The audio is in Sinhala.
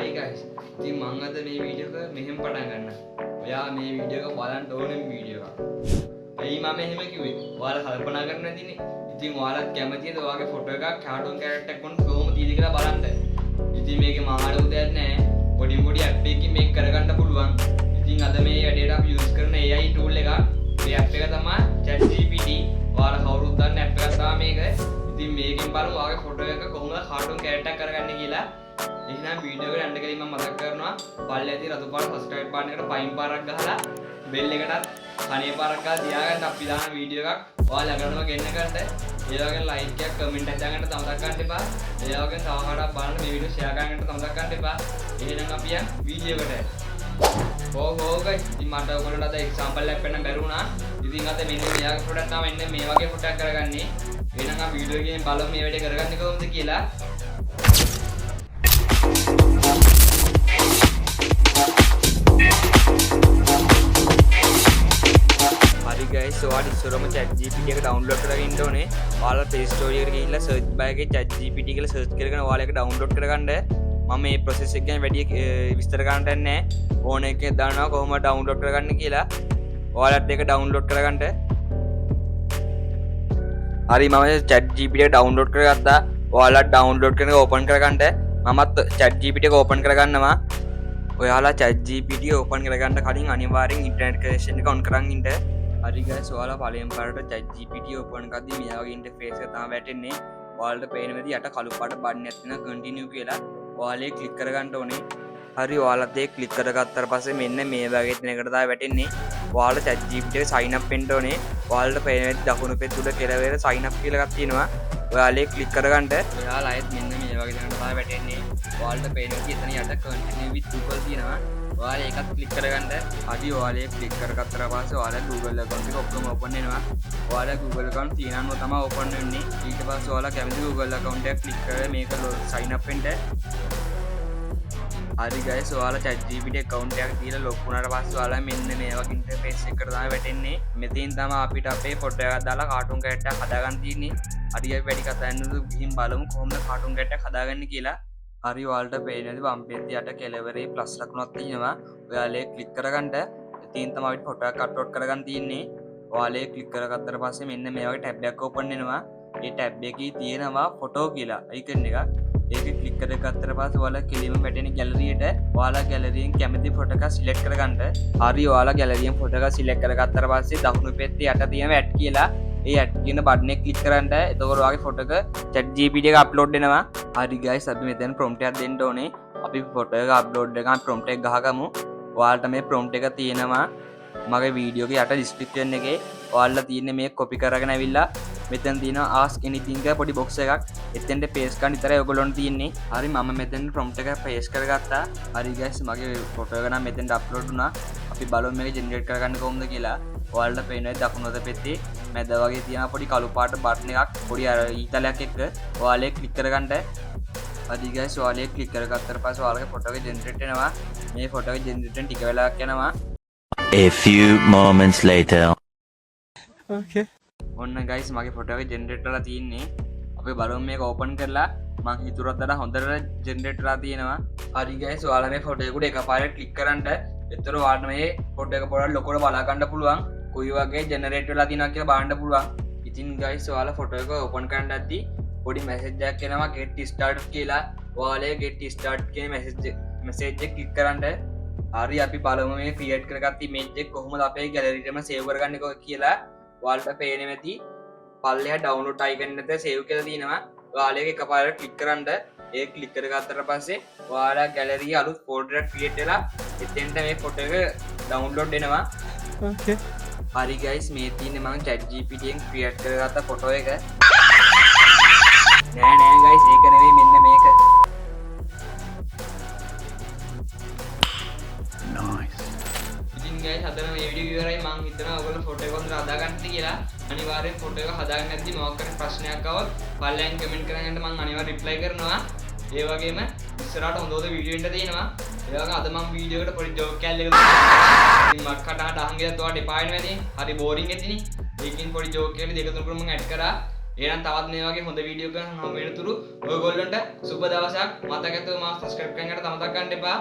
Hi guys, ඉතින් මම අද මේ වීඩියෝ එක මෙහෙම පටන් ගන්න. ඔයා මේ වීඩියෝ එක බලන්න ඕනේ වීඩියෝ එකක්. ඇයි මම එහෙම කිව්වේ? ඔයාලා කල්පනා කරන්න නැතිනේ. ඉතින් ඔයාලත් කැමතිද ඔයාගේ ෆොටෝ එකක් කාටුන් කැරක්ටර් එකක් වුණ කොහොමද තියෙන්නේ කියලා බලන්න. ඉතින් මේකේ මහාට උදයක් නැහැ. පොඩි ඇප් එකකින් මේක කරගන්න පුළුවන්. ඉතින් අද මේ වැඩේට අපි යූස් කරන AI tool එකක්. මේ ඇප් එක තමයි ChatGPT. ඔයාලා කවුරුත් දන්න ඇප් එකක් තමයි මේක. ඉතින් මේකෙන් බලමු ඔයාගේ ෆොටෝ එක කොහොමද කාටුන් කැරක්ටර් එකක් කරගන්නේ කියලා. එහෙනම් වීඩියෝ එකට යන්න කලින් මම මතක් කරනවා පල්ලේ ඇති රතු පාට සබ්ස්ක්‍රයිබ් බටන් එකට පයින් පාරක් ගහලා බෙල් එකටත් කණේ පාරක් ගහලා තියාගන්න අපි දාන වීඩියෝ එකක් ඔයාලා ළඟටම ගෙන්න ගන්න. ඒ වගේම ලයික් එකක් කමෙන්ට් එකක් දාගන්න තමතක් ගන්න එපා. ඒ වගේම තව කාටවත් බලන්න මේ වීඩියෝ ෂෙයා කරන්න තමතක් ගන්න එපා. එහෙනම් අපි යන් වීඩියෝ එකට. guys ඉතින් මට ඔයගොල්ලන්ට අද එක්සැම්පල් එකක් පෙන්නන්න බැරි වුණා. ඉතින් අද මෙන්න මෙයාගේ ප්‍රොඩක්ට් තමයි මෙන්න මේ වගේ ෆොටෝ එකක් කරගන්නේ. එහෙනම් අපි වීඩියෝ එකෙන් බලමු මේ වැඩේ කරගන්නේ කොහොමද කියලා. guys ඔයාලා ඉස්සරම ChatGPT එක ඩවුන්ලෝඩ් කරගෙන ඉන්න ඕනේ. ඔයාලා Play Store එකට ගිහිල්ලා search bar එකේ ChatGPT කියලා search කරගෙන ඔයාලා ඒක ඩවුන්ලෝඩ් කරගන්න. මම මේ process එක ගැන වැඩි විස්තර කරන්න නැහැ. ඕන එකේ දානවා කොහොමද ඩවුන්ලෝඩ් කරගන්න කියලා. ඔයාලත් ඒක ඩවුන්ලෝඩ් කරගන්න. හරි මම ChatGPT එක ඩවුන්ලෝඩ් කරගත්තා. ඔයාලා ඩවුන්ලෝඩ් කරගෙන ඕපන් කරගන්න. මමත් ChatGPT එක ඕපන් කරගන්නවා. ඔයාලා ChatGPT ඕපන් කරගන්න කලින් අනිවාර්යෙන් ඉන්ටර්නෙට් කනෙක්ෂන් එක ඔන් කරන් ඉන්න. හරි guys ඔයාලා පළවෙනි පාරට ChatGPT ඕපන් කරද්දී මේ වගේ ඉන්ටර්ෆේස් එක තමයි වැටෙන්නේ. ඔයාලට පේන විදිහට යට කළු පාට බටන් එකක් තියෙනවා continue කියලා. ඔයාලා ඒක ක්ලික් කරගන්න ඕනේ. හරි ඔයාලත් ඒක ක්ලික් කරගත්තාට පස්සේ මෙන්න මේ වගේ දෙනකට තමයි වැටෙන්නේ. ඔයාලා ChatGPT එක sign up වෙන්න ඕනේ. ඔයාලට පේන විදිහට දකුණු පැත්තේ උඩ කෙළවර sign up කියලා එකක් තියෙනවා. ඔයාලා ඒක ක්ලික් කරගන්න. ඔයාලා ආයෙත් මෙන්න මේ වගේ දෙනකට තමයි වැටෙන්නේ. ඔයාලට පේන විදිහට එතන යට continue with Google තියෙනවා. ඔයාලා ඒකත් ක්ලික් කරගන්න. හරි ඔයාලා ඒක ක්ලික් කරගත්තට පස්සේ ඔයාලා Google account එක ඔක්කොම open වෙනවා. ඔයාලා Google account තියනම තමයි open වෙන්නේ. ඊට පස්සේ ඔයාලා කැමති Google account එක ක්ලික් කරලා මේක sign up වෙන්න. හරි guys ඔයාලා ChatGPT account එකක් දීලා log වුණාට පස්සේ ඔයාලා මෙන්න මේ වගේ interface එකකට තමයි වැටෙන්නේ. මෙතෙන් තමයි අපිට අපේ ෆොටෝ එකක් දාලා කාටුන් කැරක්ටර් එකක් හදාගන්න තියෙන්නේ. හරි අපි වැඩි කතා කරන්නු ගිහින් බලමු කොහොමද කාටුන් කැරක්ටර් එකක් හදාගන්නේ කියලා. හරි ඔයාලට පේනද වම් පැත්තේ යට කෙළවරේ ප්ලස් ලකුණක් තියෙනවා. ඔයාලා ඒක ක්ලික් කරගන්න. එතෙන් තමයි අපිට ෆොටෝ එකක් අප්ලෝඩ් කරගන්න තියෙන්නේ. ඔයාලා ඒක ක්ලික් කරගත්තට පස්සේ මෙන්න මේ වගේ ටැබ් එකක් ඕපන් වෙනවා. මේ ටැබ් එකේ තියෙනවා ෆොටෝ කියලා අයිකන් එකක්. ඒක ක්ලික් කරගත්තට පස්සේ ඔයාලා කෙලින්ම වැටෙන ගැලරියට ඔයාලා ගැලරියෙන් කැමති ෆොටෝ එකක් සිලෙක්ට් කරගන්න. හරි ඔයාලා ගැලරියෙන් ෆොටෝ එකක් සිලෙක්ට් කරගත්තට පස්සේ දකුණු පැත්තේ යට තියෙන ඇඩ් කියලා ඒ ඇඩ් කියන බටන් එක ක්ලික් කරන්න. එතකොට ඔයාගේ ෆොටෝ එක ChatGPT එක අප්ලෝඩ් වෙනවා. හරි guys අපි මෙතන prompt එකක් දෙන්න ඕනේ. අපි ෆොටෝ එක අප්ලෝඩ් එකන් prompt එක ගහගමු. ඔයාලට මේ prompt එක තියෙනවා මගේ වීඩියෝ එකේ යට description එකේ. ඔයාලා තියෙන්නේ මේ copy කරගෙන ඇවිල්ලා මෙතන තියෙනවා ask anything කියලා පොඩි box එකක්. එතෙන්ට paste කරන්න විතරයි ඔයගොල්ලොන්ට තියෙන්නේ. හරි මම මෙතන prompt එක paste කරගත්තා. හරි guys මගේ ෆොටෝ එක නම් මෙතෙන්ට අප්ලෝඩ් වුණා. අපි බලමු මේක generate කරගන්න කොහොමද කියලා. ඔයාලට පේනවා දකුණු අත පැත්තේ මැද වගේ තියෙන පොඩි කළු පාට බටන් එකක් පොඩි අර ඊතලයක් එක්ක ඔයාලා ක්ලික් කරගන්න. හරි guys ඔයාලා ක්ලික් කරගත්තට පස්සේ ඔයාලගේ ෆොටෝ එක generate වෙනවා. මේ ෆොටෝ එක generate වෙන ටික වෙලාවක් යනවා. A few moments later. Okay. ඔන්න guys මගේ ෆොටෝ එක generate වෙලා තියෙන්නේ. අපි බලමු මේක open කරලා මම හිතුවත් වඩා හොඳට generate වෙලා තියෙනවා. හරි guys ඔයාලා මේ ෆොටෝ එකට එකපාරට click කරන්න. එතකොට ඔයාලට මේ ෆොටෝ එක පොඩ්ඩක් ලොකුවට බලා ගන්න පුළුවන්. කොයි වගේ generate වෙලා තියෙනවා කියලා බලන්න පුළුවන්. ඉතින් guys ඔයාලා ෆොටෝ එක open කරන්න ඇද්දි පොඩි message එකක් එනවා get started කියලා. ඔයාලා get started කියන message එක click කරන්න. හරි අපි බලමු මේ create කරගත්ත image එක කොහොමද අපේ gallery එකේම save කරගන්නේ කියලා. ඔයාලට පේන්නේ නැති පල්ලෙහා download icon එකට save කියලා තියෙනවා. ඔයාලා ඒක එකපාරට click කරන්න. ඒක click කරගත්තට පස්සේ ඔයාලා gallery අලුත් folder එකක් create වෙලා එතෙන්ට මේ ෆොටෝ එක download වෙනවා. Okay. හරි guys මේ තියෙන්නේ මම ChatGPT එකෙන් create කරගත්ත ෆොටෝ එක. නෑ guys ඒක නෙවෙයි මෙන්න මේක. Nice. ඉතින් guys අදම මේ වීඩියෝ ඉවරයි. මම හිතනවා ඔයගොල්ලෝ ෆොටෝ එක හොඳට හදාගන්නද කියලා. අනිවාර්යෙන් ෆොටෝ එක හදාගන්න නැත්නම් මොකක් හරි ප්‍රශ්නයක් ආවොත් පල්ලෙන් කමෙන්ට් කරන්න මම අනිවාර්යෙන් රිප්ලයි කරනවා. ඒ වගේම ඉස්සරහට හොඳ වීඩියෝ එන්න තියෙනවා. ඒ වගේම අද මම වීඩියෝ එකට පොඩි ජෝක් කැල්ල එකක් දානවා. ඉතින් මට කටහඬ අහන් ගියත් ඔයාලට එපා වෙනවනේ. හරි බෝරින් ඇතිනේ. ඒකින් පොඩි ජෝක් එකක් දෙක තුනකට මම ඇඩ් කරා. එහෙනම් තවත් මේ වගේ හොඳ වීඩියෝ එකක් හම් වෙනතුරු ඔයගොල්ලන්ට සුබ දවසක්. මතක ඇතුව මාව subscribe කරන්න මතක් ගන්න එපා.